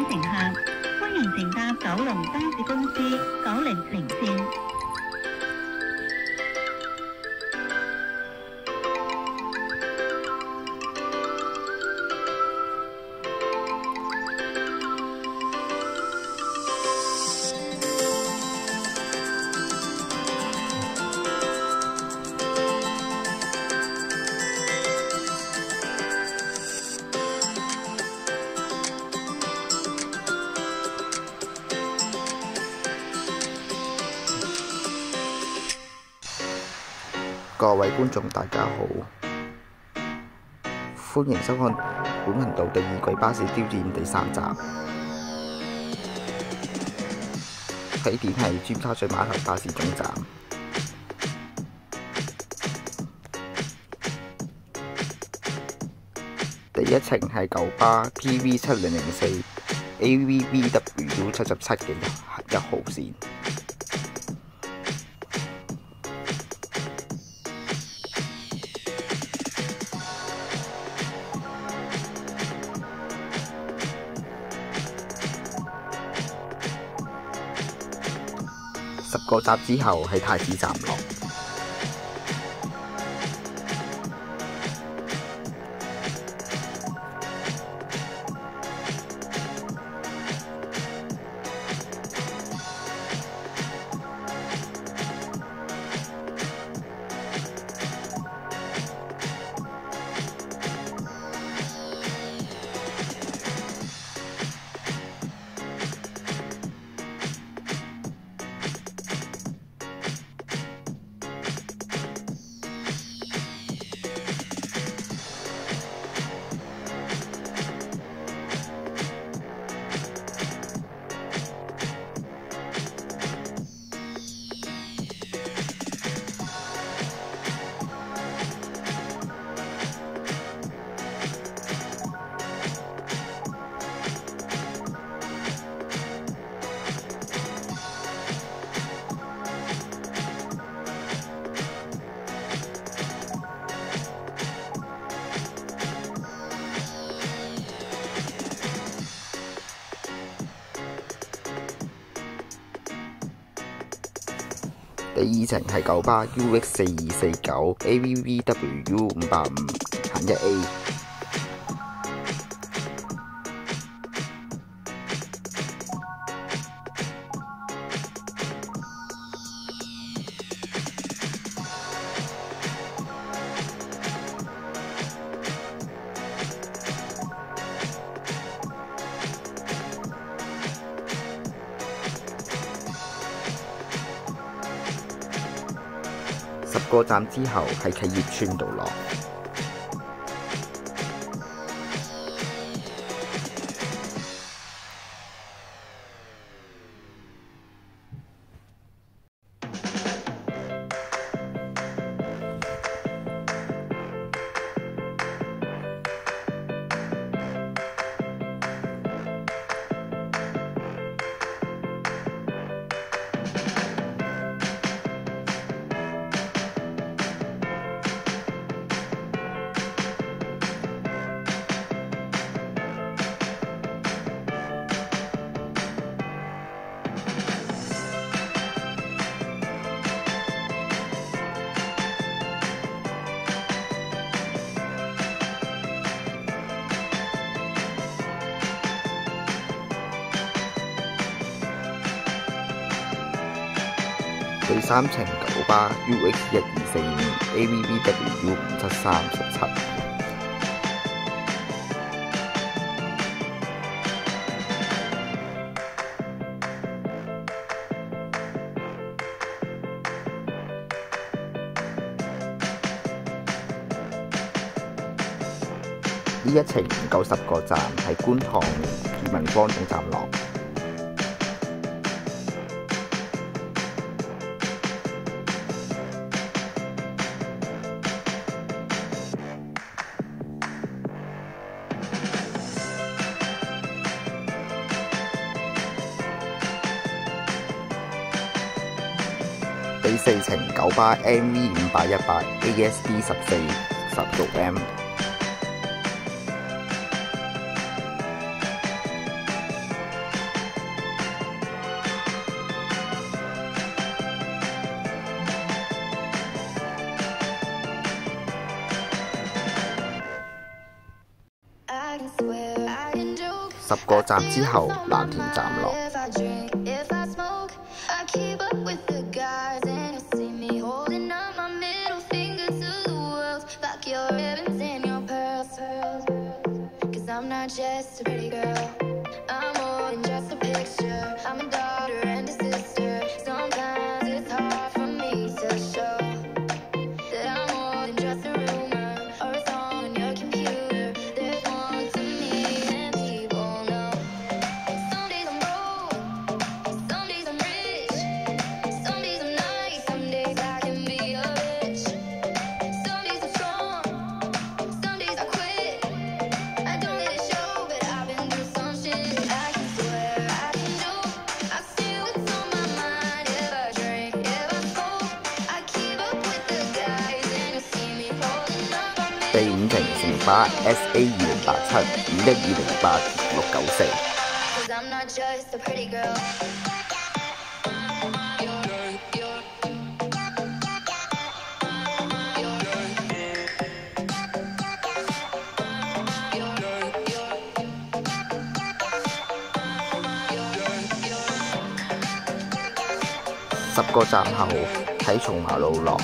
乘客，歡迎乘搭九龍巴士公司900線。各位觀眾大家好，歡迎收看本頻道第二季巴士挑戰第3集。起點係尖沙咀碼頭巴士總站。第一程係九巴 PV7004 AVBW77 嘅1號線。10個站之後係太子站落。第二程係九巴 UX4249 AVBW585行1A。10個站之後係啟業邨道落。第三程九巴 UX1245 AVBW57317。呢一程唔夠10個站，喺觀塘裕民坊總站落。第四程九巴 MV5818 ASD14 16M。10個站之後，藍田站落。第5程城巴 SA2087 51208-694。10個站後喺松麻路落。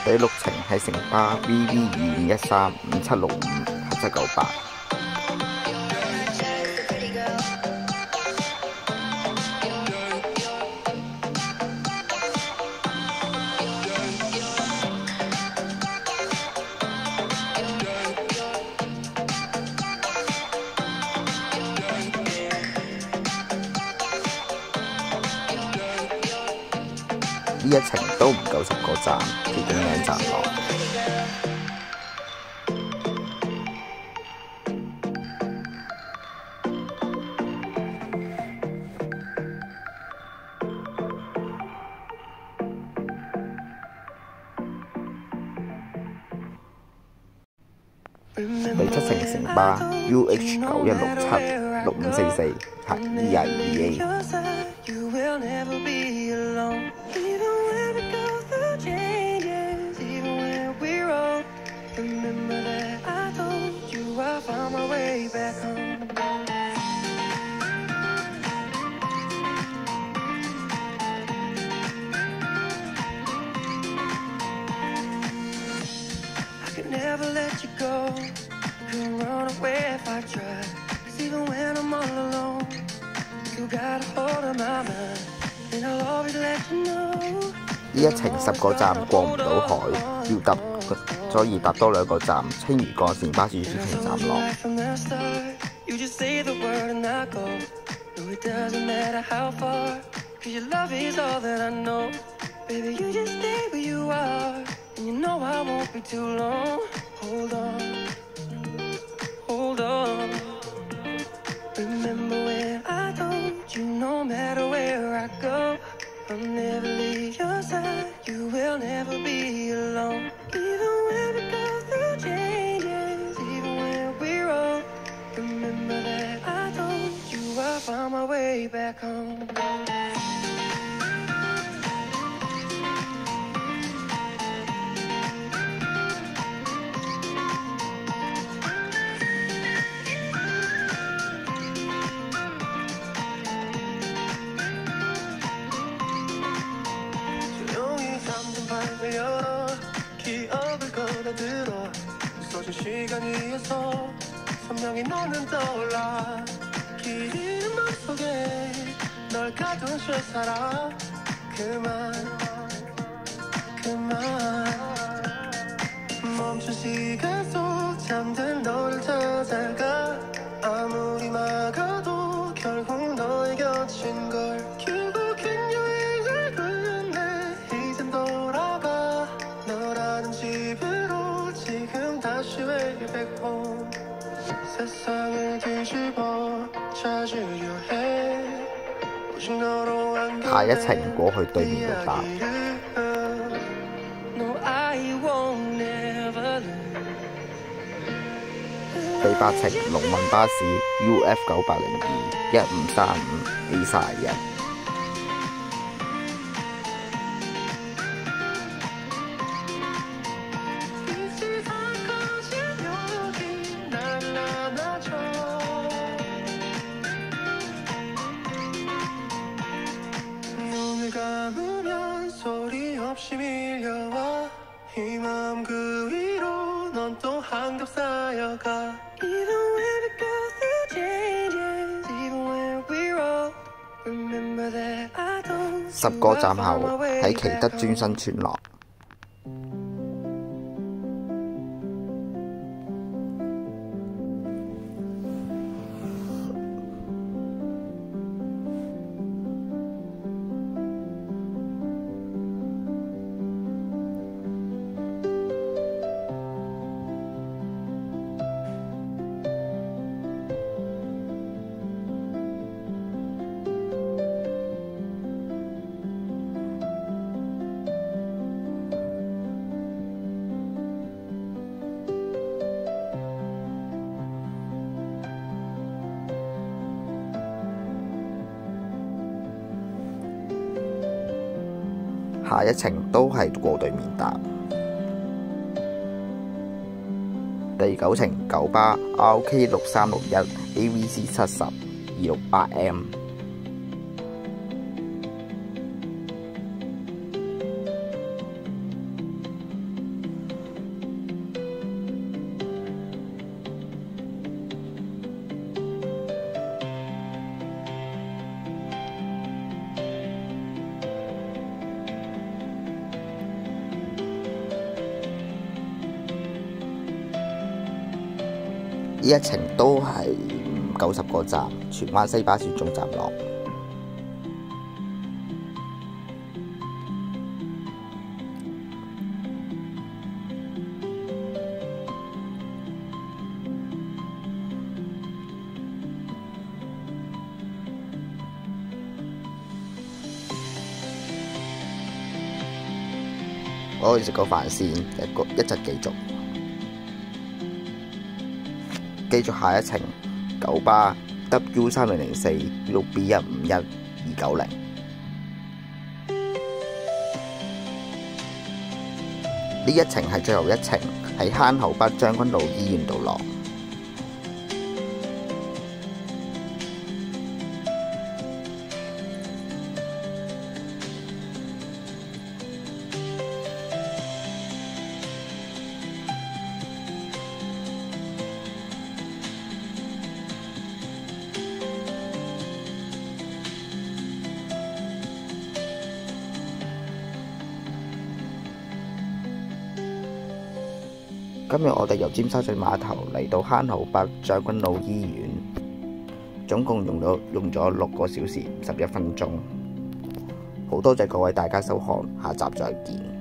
第6程係城巴 VV2513-5765-798。呢一程都唔夠10個站，其中2站落。第7程城巴 UH9167-6544-222A。Never let you go. Couldn't run away if I tried. 'Cause even when I'm all alone, you got a hold of my mind, and I'll always let you know. 呢一程10個站過唔到海，要搭，所以搭多2個站，青嶼幹線巴士專程站落。You just say the word and I go. No, it doesn't matter how far. 'Cause your love is all that I know. Baby, you just stay where you are. And you know I won't be too long. Hold on, hold on. Remember when I told you no matter where I go, I'll never leave your side. You will never be alone. Even when we go through changes, even when we're old. Remember that I told you I found my way back home. 기억을 걸어들어 있어진 시간 위에서 선명히 너는 떠올라 길을 널 가둔 채 살아 그만 멈춘 시간 속 잠든 너를 찾아가 아무리 막아도 결국 너의 곁인 걸 결국엔 여행을 끝내 이젠 돌아가 너라는 집으로 지금 다시 way back home 세상을 뒤집어 찾으려 해 오직 너로 안겨下一程過去對面度搭。 第8程龍運巴士 UF 9802 1535 A31。눈을 감으면 소리 없이 밀려와 이 마음 그 위로 넌 또 한겹 쌓여가 Even when we go through changes Even when we roll Remember that I don't 10個站後喺奇德專新村落。下一程都係過對面搭。第9程九巴 RK 6361 AVC 70 268M。呢一程都係唔夠10個站，荃灣西巴士總站落。我哋食個飯先，一陣繼續。繼續下一程九巴 W3004 6B151 290。呢一程係最後一程，喺坑口北將軍澳醫院度落。今日我哋由尖沙咀碼頭嚟到坑口北將軍澳醫院，總共用咗6個小時11分鐘。好多謝各位大家收看，下集再見。